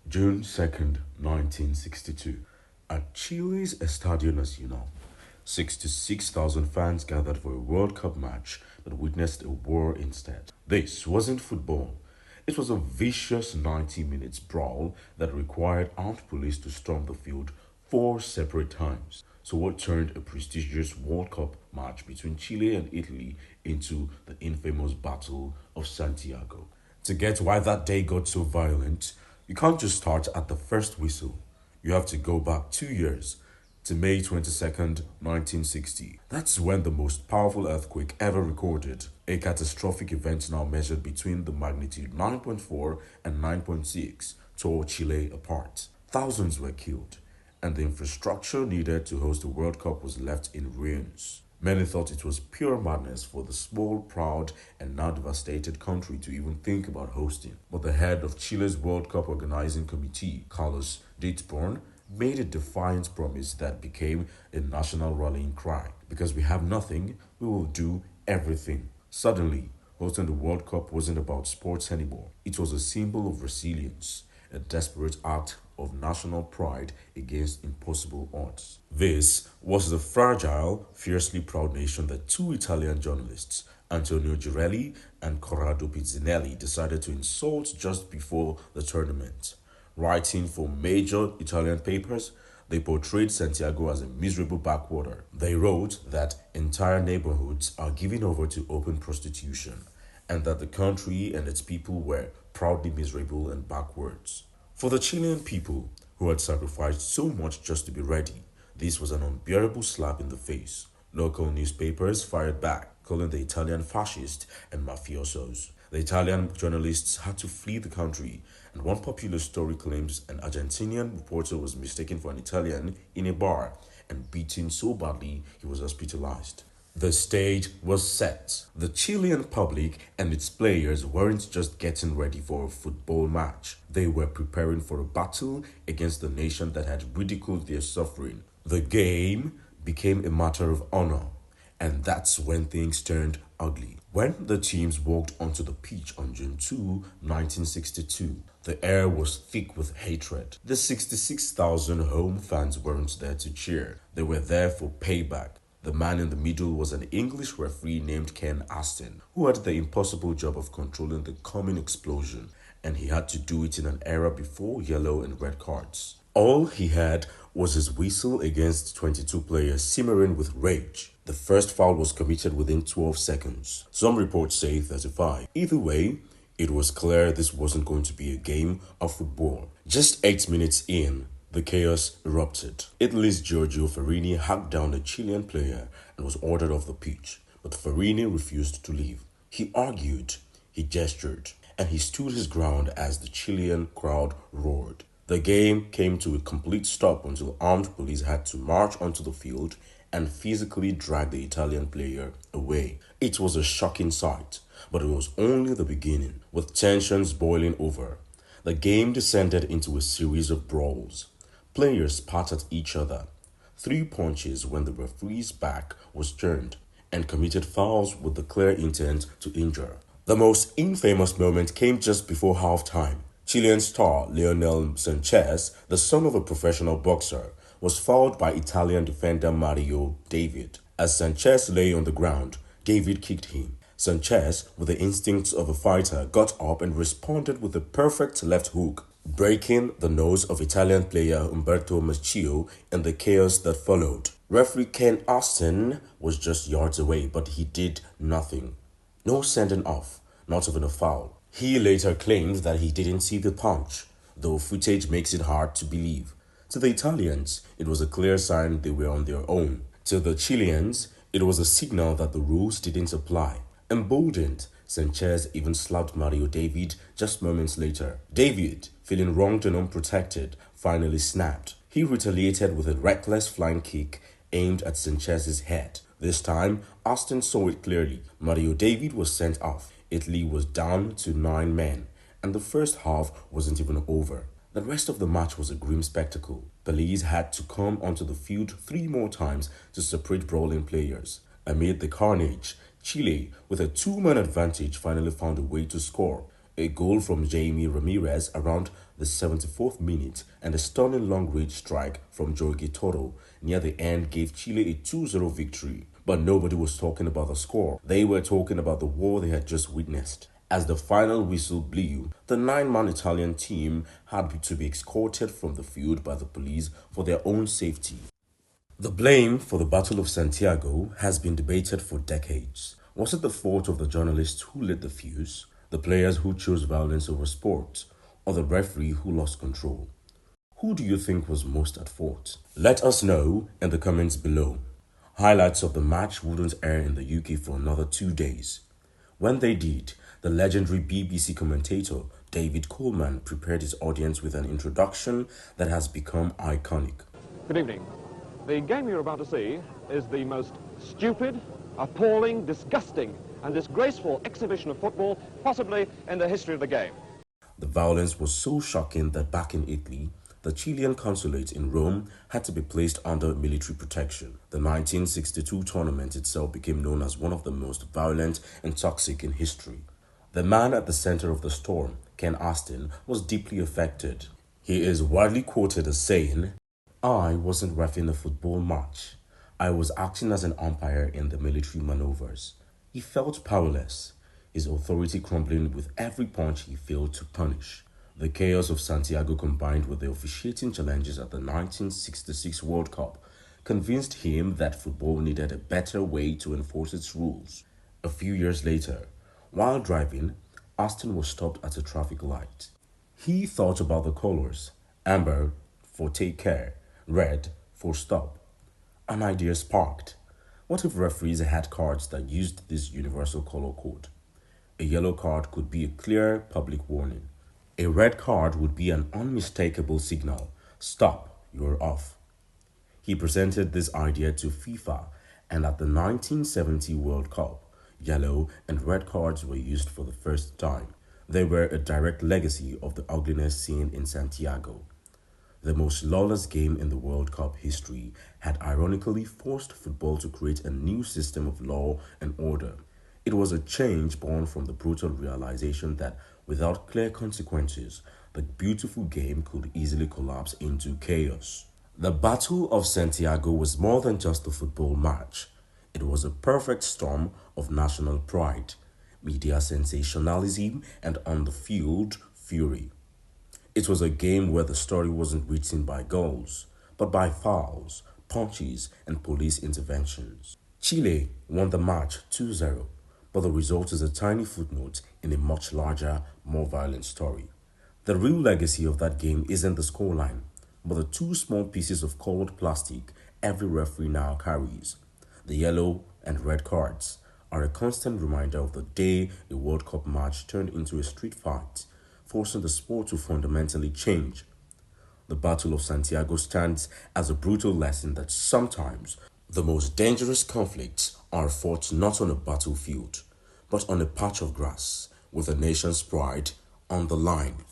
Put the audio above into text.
June 2nd, 1962. At Chile's Estadio Nacional, 66,000 fans gathered for a World Cup match that witnessed a war instead. This wasn't football. It was a vicious 90 minutes brawl that required armed police to storm the field four separate times. So, what turned a prestigious World Cup match between Chile and Italy into the infamous Battle of Santiago? To get why that day got so violent, you can't just start at the first whistle. You have to go back 2 years to May 22nd, 1960. That's when the most powerful earthquake ever recorded, a catastrophic event now measured between the magnitude 9.4 and 9.6, tore Chile apart. Thousands were killed, and the infrastructure needed to host the World Cup was left in ruins. Many thought it was pure madness for the small, proud, and now devastated country to even think about hosting. But the head of Chile's World Cup organizing committee, Carlos Dietborn, made a defiant promise that became a national rallying cry. Because we have nothing, we will do everything. Suddenly, hosting the World Cup wasn't about sports anymore. It was a symbol of resilience, a desperate act of national pride against impossible odds. This was the fragile, fiercely proud nation that two Italian journalists, Antonio Girelli and Corrado Pizzinelli, decided to insult just before the tournament. Writing for major Italian papers, they portrayed Santiago as a miserable backwater. They wrote that entire neighborhoods are given over to open prostitution and that the country and its people were proudly miserable and backwards. For the Chilean people, who had sacrificed so much just to be ready, this was an unbearable slap in the face. Local newspapers fired back, calling the Italian fascist and mafiosos. The Italian journalists had to flee the country, and one popular story claims an Argentinian reporter was mistaken for an Italian in a bar and beaten so badly he was hospitalized. The stage was set. The Chilean public and its players weren't just getting ready for a football match. They were preparing for a battle against the nation that had ridiculed their suffering. The game became a matter of honor, and that's when things turned ugly. When the teams walked onto the pitch on June 2, 1962, the air was thick with hatred. The 66,000 home fans weren't there to cheer. They were there for payback. The man in the middle was an English referee named Ken Aston, who had the impossible job of controlling the coming explosion, and he had to do it in an era before yellow and red cards. All he had was his whistle against 22 players simmering with rage. The first foul was committed within 12 seconds. Some reports say 35. Either way, it was clear this wasn't going to be a game of football. Just 8 minutes in, the chaos erupted. Italy's Giorgio Farini hacked down a Chilean player and was ordered off the pitch, but Farini refused to leave. He argued, he gestured, and he stood his ground as the Chilean crowd roared. The game came to a complete stop until armed police had to march onto the field and physically drag the Italian player away. It was a shocking sight, but it was only the beginning. With tensions boiling over, the game descended into a series of brawls. Players spat at each other, threw punches when the referee's back was turned, and committed fouls with the clear intent to injure. The most infamous moment came just before halftime. Chilean star Lionel Sanchez, the son of a professional boxer, was fouled by Italian defender Mario David. As Sanchez lay on the ground, David kicked him. Sanchez, with the instincts of a fighter, got up and responded with a perfect left hook, breaking the nose of Italian player Umberto Macchio in the chaos that followed. Referee Ken Austin was just yards away, but he did nothing. No sending off, not even a foul. He later claimed that he didn't see the punch, though footage makes it hard to believe. To the Italians, it was a clear sign they were on their own. To the Chileans, it was a signal that the rules didn't apply. Emboldened, Sanchez even slapped Mario David just moments later. David, feeling wronged and unprotected, finally snapped. He retaliated with a reckless flying kick aimed at Sanchez's head. This time, Austin saw it clearly. Mario David was sent off. Italy was down to 9 men, and the first half wasn't even over. The rest of the match was a grim spectacle. Police had to come onto the field 3 more times to separate brawling players. Amid the carnage, Chile, with a 2-man advantage, finally found a way to score. A goal from Jamie Ramirez around the 74th minute and a stunning long-range strike from Jorge Toro near the end gave Chile a 2-0 victory. But nobody was talking about the score. They were talking about the war they had just witnessed. As the final whistle blew, the 9-man Italian team had to be escorted from the field by the police for their own safety. The blame for the Battle of Santiago has been debated for decades. Was it the fault of the journalists who lit the fuse, the players who chose violence over sport, or the referee who lost control? Who do you think was most at fault? Let us know in the comments below. Highlights of the match wouldn't air in the UK for another 2 days. When they did, the legendary BBC commentator David Coleman prepared his audience with an introduction that has become iconic. Good evening. The game you're about to see is the most stupid, appalling, disgusting and disgraceful exhibition of football possibly in the history of the game. The violence was so shocking that back in Italy, the Chilean consulate in Rome had to be placed under military protection. The 1962 tournament itself became known as one of the most violent and toxic in history. The man at the center of the storm, Ken Aston, was deeply affected. He is widely quoted as saying, "I wasn't reffing a football match. I was acting as an umpire in the military maneuvers." He felt powerless, his authority crumbling with every punch he failed to punish. The chaos of Santiago combined with the officiating challenges at the 1966 World Cup convinced him that football needed a better way to enforce its rules. A few years later, while driving, Aston was stopped at a traffic light. He thought about the colors: amber for take care, red for stop. An idea sparked. What if referees had cards that used this universal color code? A yellow card could be a clear public warning. A red card would be an unmistakable signal: stop, you're off. He presented this idea to FIFA, and at the 1970 World Cup, yellow and red cards were used for the first time. They were a direct legacy of the ugliness seen in Santiago. The most lawless game in the World Cup history had ironically forced football to create a new system of law and order. It was a change born from the brutal realization that without clear consequences, the beautiful game could easily collapse into chaos. The Battle of Santiago was more than just a football match. It was a perfect storm of national pride, media sensationalism, and on-the-field fury. It was a game where the story wasn't written by goals, but by fouls, punches, and police interventions. Chile won the match 2-0, but the result is a tiny footnote in a much larger, more violent story. The real legacy of that game isn't the scoreline, but the two small pieces of colored plastic every referee now carries. The yellow and red cards are a constant reminder of the day a World Cup match turned into a street fight, forcing the sport to fundamentally change. The Battle of Santiago stands as a brutal lesson that sometimes the most dangerous conflicts are fought not on a battlefield, but on a patch of grass, with a nation's pride on the line.